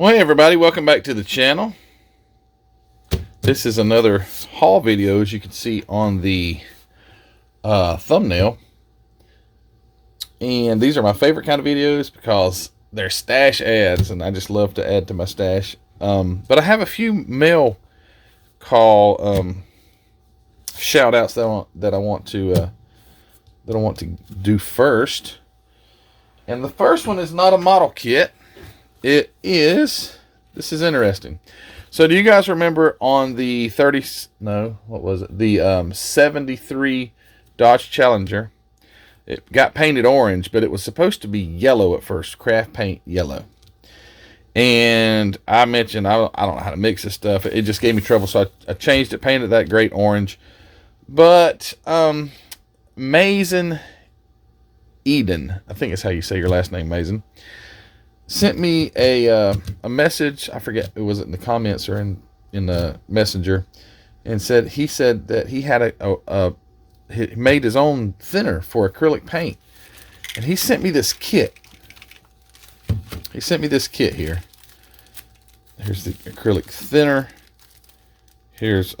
Well, hey everybody, welcome back to the channel. This is another haul video, as you can see on the thumbnail. And these are my favorite kind of videos because they're stash ads, and I just love to add to my stash. But I have a few mail call shout outs that I want to do first. And the first one is not a model kit. It is, this is interesting. So do you guys remember on the 73 Dodge Challenger, it got painted orange, but it was supposed to be yellow at first, craft paint yellow. And I mentioned, I don't know how to mix this stuff. It just gave me trouble, so I changed it, painted that great orange. But Mason Eden, I think is how you say your last name, Mason, sent me a message. I forget, it was in the comments or in the messenger, and he said that he had he made his own thinner for acrylic paint, and he sent me this kit. He sent me this kit here. Here's the acrylic thinner. Here's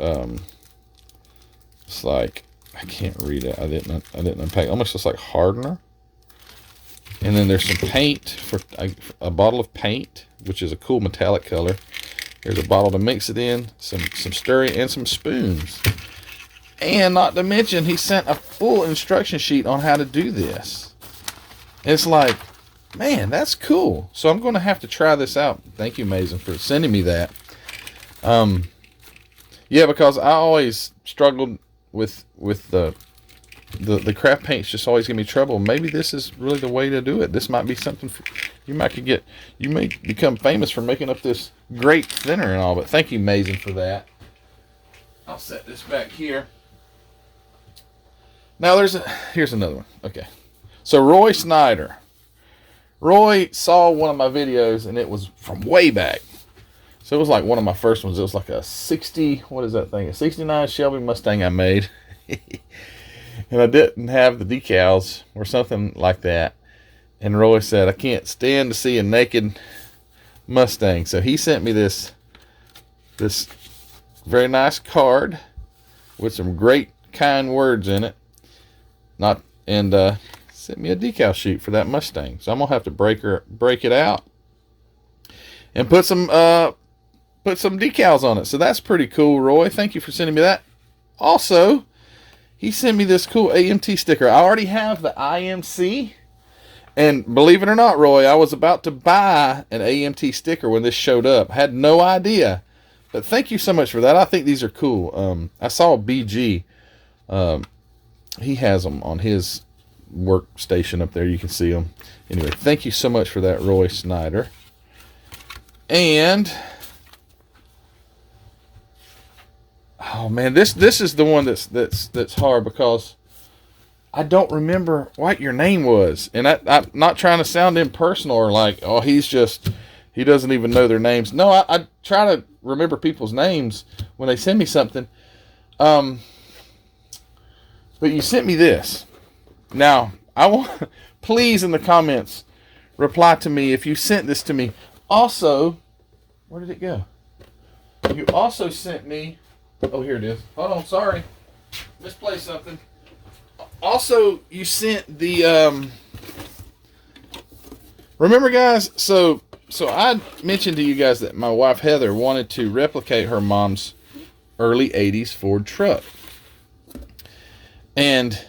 it's like, I can't read it. I didn't unpack it. Almost looks like hardener. And then there's some paint, for a bottle of paint, which is a cool metallic color. There's a bottle to mix it in, some stirring, and some spoons. And not to mention, he sent a full instruction sheet on how to do this. It's like, man, that's cool. So I'm going to have to try this out. Thank you, Mason, for sending me that. Yeah, because I always struggled with the craft paints, just always give me trouble. Maybe this is really the way to do it. This might be something you may become famous for making up this great thinner and all. But thank you, Mason, for that. I'll set this back here. Now here's another one. Okay, so Roy Snyder. Roy saw one of my videos, and it was from way back. So it was like one of my first ones. It was like a 69 Shelby Mustang I made. And I didn't have the decals or something like that. And Roy said, I can't stand to see a naked Mustang. So he sent me this very nice card with some great kind words in it. Sent me a decal sheet for that Mustang. So I'm gonna have to break it out and put some decals on it. So that's pretty cool, Roy. Thank you for sending me that. Also, he sent me this cool AMT sticker. I already have the IMC. And believe it or not, Roy, I was about to buy an AMT sticker when this showed up. I had no idea. But thank you so much for that. I think these are cool. I saw BG. He has them on his workstation up there. You can see them. Anyway, thank you so much for that, Roy Snyder. And oh man, this is the one that's hard because I don't remember what your name was, and I'm not trying to sound impersonal or like, oh, he doesn't even know their names. No, I try to remember people's names when they send me something. But you sent me this. Now I want, please in the comments reply to me if you sent this to me. Also, where did it go? You also sent me. Oh, here it is. Hold on, sorry. Misplaced something. Also, you sent the, remember guys, so I mentioned to you guys that my wife Heather wanted to replicate her mom's early 80s Ford truck. And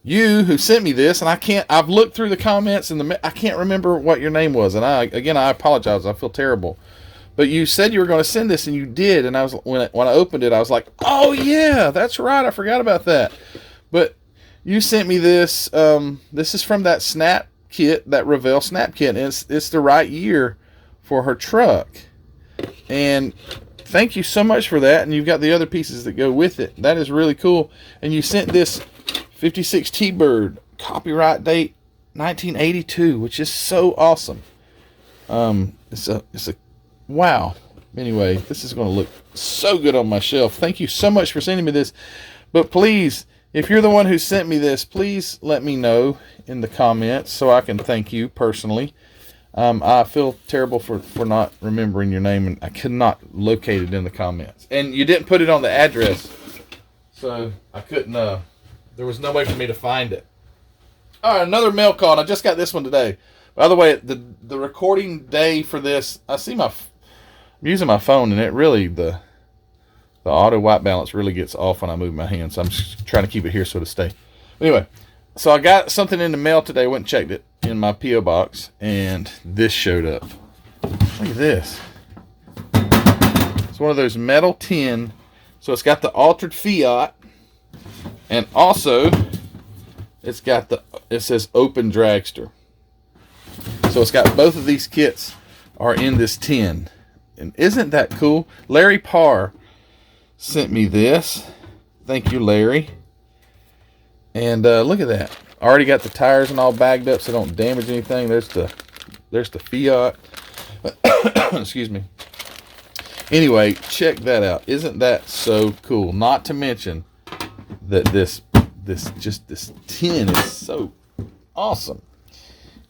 you who sent me this, and I've looked through the comments and I can't remember what your name was. And I apologize. I feel terrible. But you said you were going to send this, and you did. And when I opened it, I was like, "Oh yeah, that's right. I forgot about that." But you sent me this. This is from that snap kit, that Revell snap kit, and it's the right year for her truck. And thank you so much for that. And you've got the other pieces that go with it. That is really cool. And you sent this 56 T-Bird, copyright date 1982, which is so awesome. It's a wow. Anyway, this is going to look so good on my shelf. Thank you so much for sending me this. But please, if you're the one who sent me this, please let me know in the comments so I can thank you personally. I feel terrible for not remembering your name, and I could not locate it in the comments. And you didn't put it on the address, so I couldn't. There was no way for me to find it. All right, another mail call. And I just got this one today. By the way, the recording day for this, I'm using my phone, and it really the auto white balance really gets off when I move my hand. So I'm just trying to keep it here so to stay. Anyway, so I got something in the mail today. Went and checked it in my P.O. box, and this showed up. Look at this. It's one of those metal tin. So it's got the altered Fiat, and also it's got it says open dragster. So it's got both of these kits are in this tin. And isn't that cool? Larry Parr sent me this. Thank you, Larry. And look at that. I already got the tires and all bagged up so don't damage anything. There's the Fiat. Excuse me. Anyway, check that out. Isn't that so cool? Not to mention that this tin is so awesome.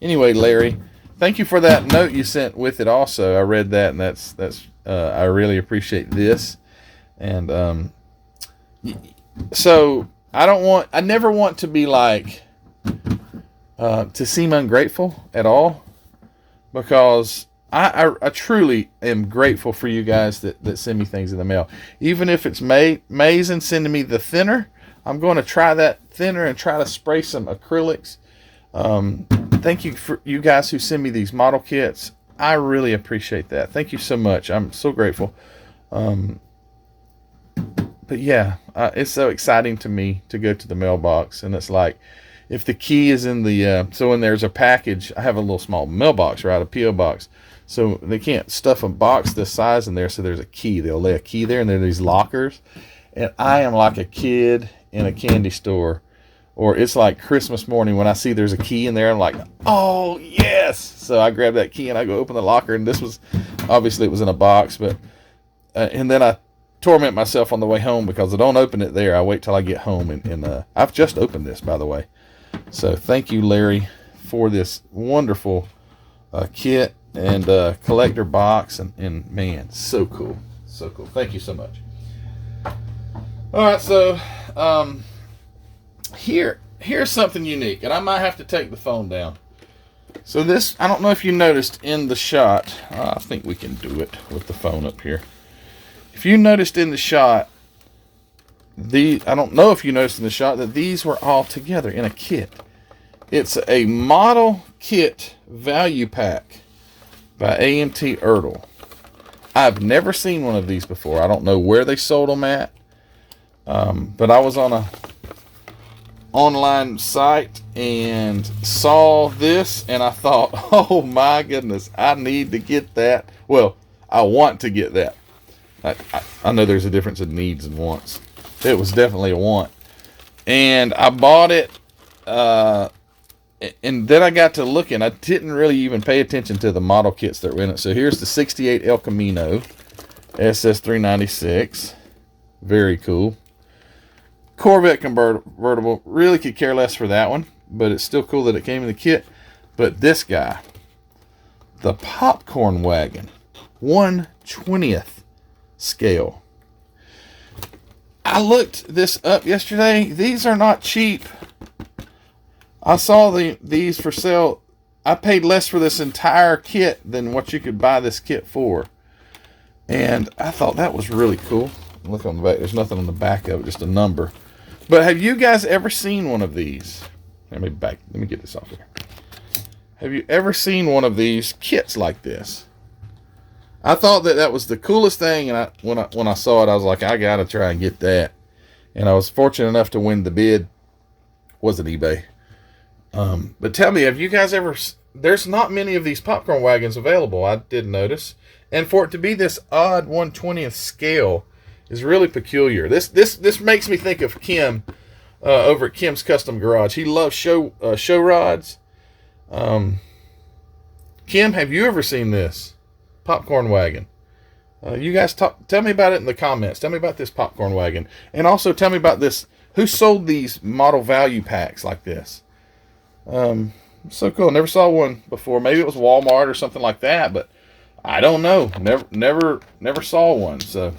Anyway, Larry, thank you for that note you sent with it also. I read that, and that's I really appreciate this. And so I never want to be like to seem ungrateful at all, because I truly am grateful for you guys that send me things in the mail. Even if it's Mason sending me the thinner, I'm going to try that thinner and try to spray some acrylics. Thank you for you guys who send me these model kits. I really appreciate that. Thank you so much. I'm so grateful. But yeah, it's so exciting to me to go to the mailbox, and it's like, if the key is in the, so when there's a package, I have a little small mailbox, right, a P.O. box. So they can't stuff a box this size in there, so there's a key. They'll lay a key there, and there are these lockers. And I am like a kid in a candy store. Or it's like Christmas morning when I see there's a key in there. I'm like, oh, yes. So I grab that key and I go open the locker. And this was, obviously it was in a box. But and then I torment myself on the way home because I don't open it there. I wait till I get home. And I've just opened this, by the way. So thank you, Larry, for this wonderful kit and collector box. And man, so cool. So cool. Thank you so much. All right, so here's something unique, and I might have to take the phone down. So this, I don't know if you noticed in the shot, I think we can do it with the phone up here. If you noticed in the shot, I don't know if you noticed in the shot that these were all together in a kit. It's a model kit value pack by A&T Ertl. I've never seen one of these before. I don't know where they sold them at, but I was on a online site and saw this, and I thought, oh my goodness, I need to get that. Well, I want to get that. I know there's a difference in needs and wants. It was definitely a want, and I bought it, and then I got to looking. I didn't really even pay attention to the model kits that were in it. So here's the 68 El Camino SS396. Very cool. Corvette convertible. Really could care less for that one, but it's still cool that it came in the kit. But this guy, the popcorn wagon, 1/20th scale. I looked this up yesterday. These are not cheap. I saw these for sale. I paid less for this entire kit than what you could buy this kit for. And I thought that was really cool. Look on the back. There's nothing on the back of it, just a number. But have you guys ever seen one of these? Let me get this off here. Have you ever seen one of these kits like this? I thought that was the coolest thing, and when I saw it, I was like, I gotta try and get that. And I was fortunate enough to win the bid. Was it eBay? But tell me, have you guys ever? There's not many of these popcorn wagons available. I did notice, and for it to be this odd 1/20th scale is really peculiar. This makes me think of Kim over at Kim's Custom Garage. He loves show rods. Kim, have you ever seen this popcorn wagon? You guys tell me about it in the comments. Tell me about this popcorn wagon, and also tell me about this. Who sold these model value packs like this? So cool. Never saw one before. Maybe it was Walmart or something like that, but I don't know. Never saw one. So,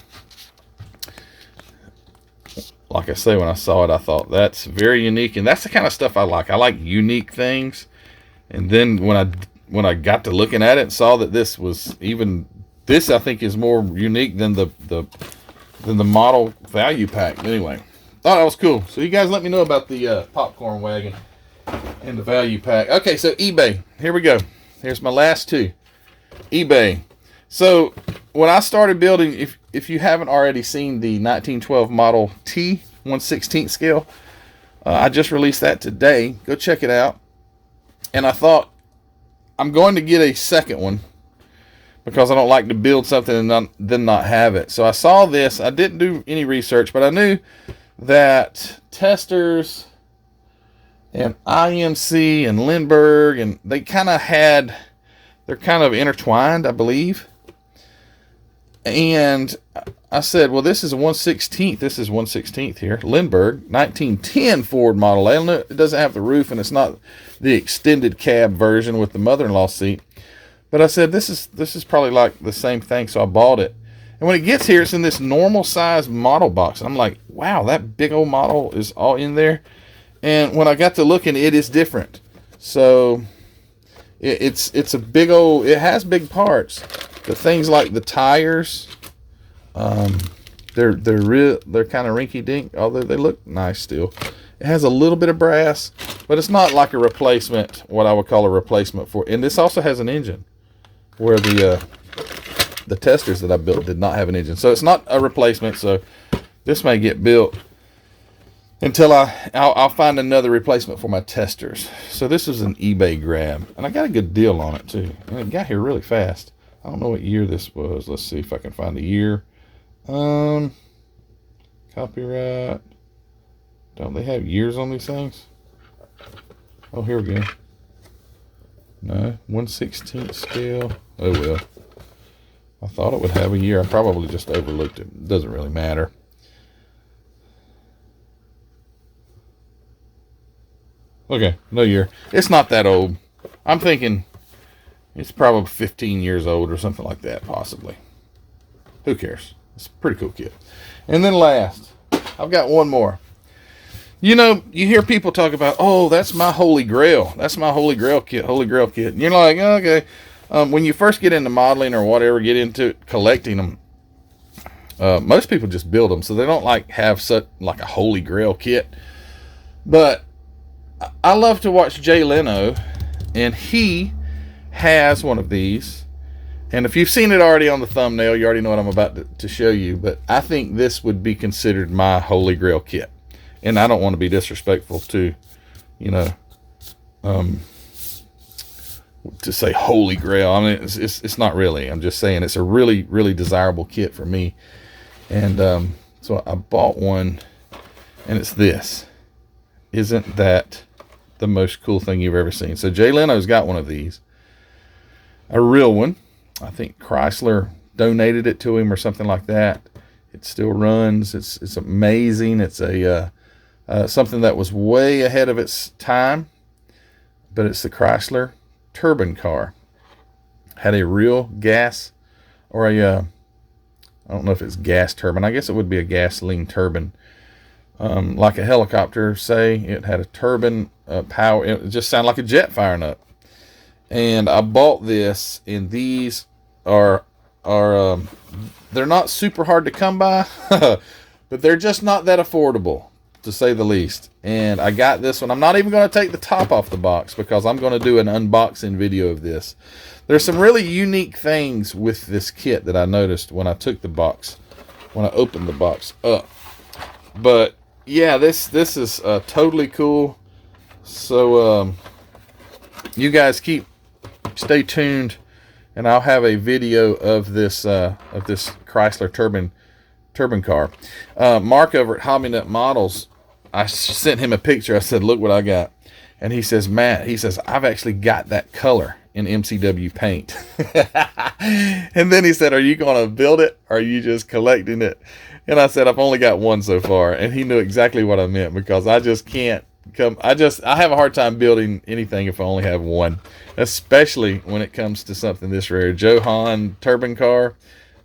like I say, when I saw it, I thought that's very unique, and that's the kind of stuff I like. I like unique things. And then when I got to looking at it and saw that this was even this, I think is more unique than the model value pack. Anyway, thought that was cool. So you guys let me know about the popcorn wagon and the value pack. Okay, so eBay. Here we go. Here's my last two. eBay. So when I started building, if you haven't already seen the 1912 Model T 1/16 scale, I just released that today. Go check it out. And I thought I'm going to get a second one because I don't like to build something and then not have it. So I saw this. I didn't do any research, but I knew that Testers and IMC and Lindbergh, and they're kind of intertwined, I believe. And I said, well, this is a 1/16. This is 1/16 here. Lindbergh, 1910 Ford Model A. It doesn't have the roof, and it's not the extended cab version with the mother-in-law seat. But I said, this is probably like the same thing, so I bought it. And when it gets here, it's in this normal size model box. I'm like, wow, that big old model is all in there. And when I got to looking, it is different. So it's a big old, it has big parts. The things like the tires, they're kind of rinky dink, although they look nice still. It has a little bit of brass, but it's not like a replacement, what I would call a replacement for. And this also has an engine, where the Testers that I built did not have an engine. So it's not a replacement. So this may get built until I'll find another replacement for my Testers. So this is an eBay grab, and I got a good deal on it too. And it got here really fast. I don't know what year this was. Let's see if I can find the year. Copyright. Don't they have years on these things? Oh, here we go. No, 1/16 scale. Oh well. I thought it would have a year. I probably just overlooked it. It doesn't really matter. Okay, no year. It's not that old. I'm thinking it's probably 15 years old or something like that, possibly. Who cares? It's a pretty cool kit. And then last, I've got one more. You know, you hear people talk about, oh, that's my Holy Grail. That's my Holy Grail kit, Holy Grail kit. And you're like, okay. When you first get into modeling or whatever, get into collecting them, most people just build them. So they don't like have such like a Holy Grail kit. But I love to watch Jay Leno, and he has one of these. And if you've seen it already on the thumbnail, you already know what I'm about to show you. But I think this would be considered my Holy Grail kit. And I don't want to be disrespectful to, you know, to say Holy Grail. I mean, it's not really. I'm just saying it's a really, really desirable kit for me. And so I bought one, and it's this. Isn't that the most cool thing you've ever seen? So Jay Leno's got one of these. A real one. I think Chrysler donated it to him or something like that. It still runs. It's amazing. It's a something that was way ahead of its time, but it's the Chrysler turbine car. Had a real gas, or I don't know if it's gas turbine. I guess it would be a gasoline turbine, like a helicopter. Say it had a turbine power. It just sounded like a jet firing up. And I bought this, and these are they're not super hard to come by, but they're just not that affordable, to say the least. And I got this one. I'm not even going to take the top off the box because I'm going to do an unboxing video of this. There's some really unique things with this kit that I noticed when I took the box, when I opened the box up. But yeah, this is totally cool. So you guys stay tuned, and I'll have a video of this Chrysler turbine car. Mark over at Hobby Nut Models, I sent him a picture. I said, look what I got. And he says, Matt, he says, I've actually got that color in MCW paint. And then he said, are you going to build it, or are you just collecting it? And I said, I've only got one so far. And he knew exactly what I meant, because I just can't I have a hard time building anything if I only have one, especially when it comes to something this rare. Johan turbine car.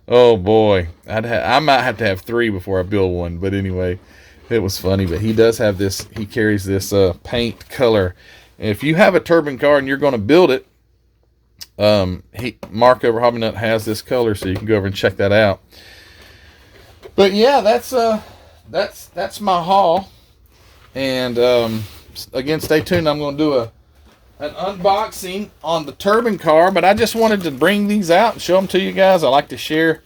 Oh boy, I might have to have 3 before I build one. But anyway, it was funny. But he does have this. He carries this paint color. And if you have a turbine car and you're going to build it, Mark over Hobby Nut has this color, so you can go over and check that out. But yeah, that's my haul. And again, stay tuned. I'm going to do an unboxing on the turbine car, but I just wanted to bring these out and show them to you guys. I like to share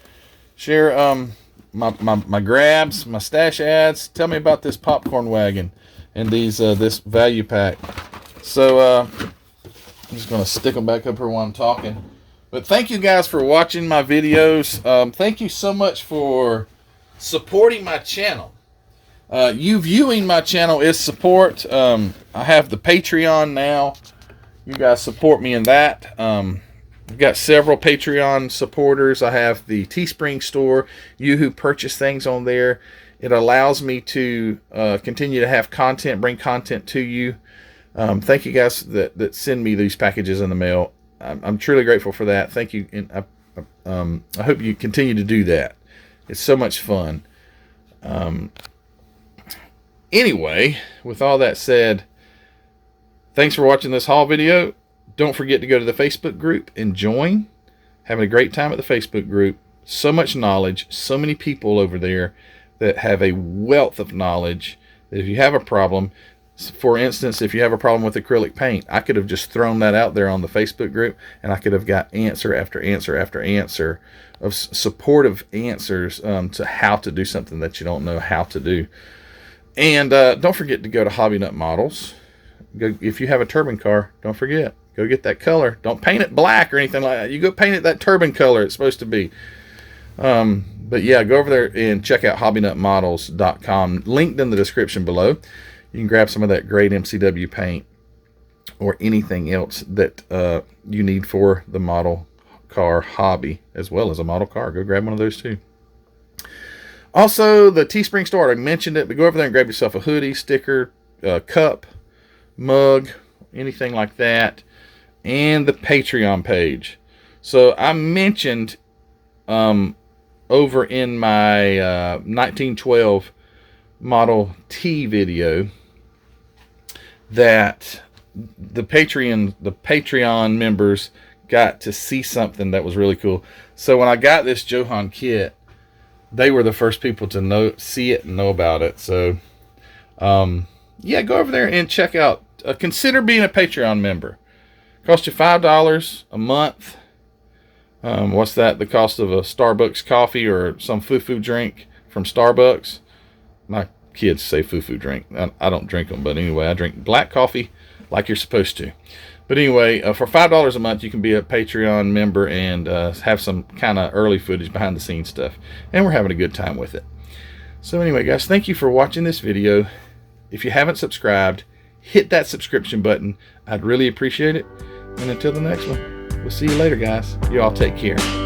my grabs, my stash ads. Tell me about this popcorn wagon and these this value pack. So I'm just going to stick them back up here while I'm talking. But thank you guys for watching my videos. Thank you so much for supporting my channel. You viewing my channel is support. I have the Patreon now. You guys support me in that. I've got several Patreon supporters. I have the Teespring store. You who purchase things on there, it allows me to continue to have content, bring content to you. Thank you guys that send me these packages in the mail. I'm truly grateful for that. Thank you, and I hope you continue to do that. It's so much fun. Anyway, with all that said, thanks for watching this haul video. Don't forget to go to the Facebook group and join. Having a great time at the Facebook group. So much knowledge, so many people over there that have a wealth of knowledge that if you have a problem, for instance, if you have a problem with acrylic paint, I could have just thrown that out there on the Facebook group, and I could have got answer after answer after answer of supportive answers to how to do something that you don't know how to do. And don't forget to go to Hobby Nut Models. Go, if you have a turbine car, don't forget. Go get that color. Don't paint it black or anything like that. You go paint it that turbine color it's supposed to be. But yeah, go over there and check out hobbynutmodels.com. Linked in the description below. You can grab some of that great MCW paint or anything else that you need for the model car hobby, as well as a model car. Go grab one of those too. Also, the Teespring store, I mentioned it, but go over there and grab yourself a hoodie, sticker, cup, mug, anything like that, and the Patreon page. So I mentioned over in my 1912 Model T video that the Patreon members got to see something that was really cool. So when I got this Johan kit, they were the first people to see it and know about it. So yeah, go over there and check out, consider being a Patreon member. Cost you $5 a month. What's that? The cost of a Starbucks coffee or some foo-foo drink from Starbucks. My kids say foo-foo drink. I don't drink them, but anyway, I drink black coffee like you're supposed to. But anyway, for $5 a month, you can be a Patreon member and have some kind of early footage, behind-the-scenes stuff. And we're having a good time with it. So anyway, guys, thank you for watching this video. If you haven't subscribed, hit that subscription button. I'd really appreciate it. And until the next one, we'll see you later, guys. You all take care.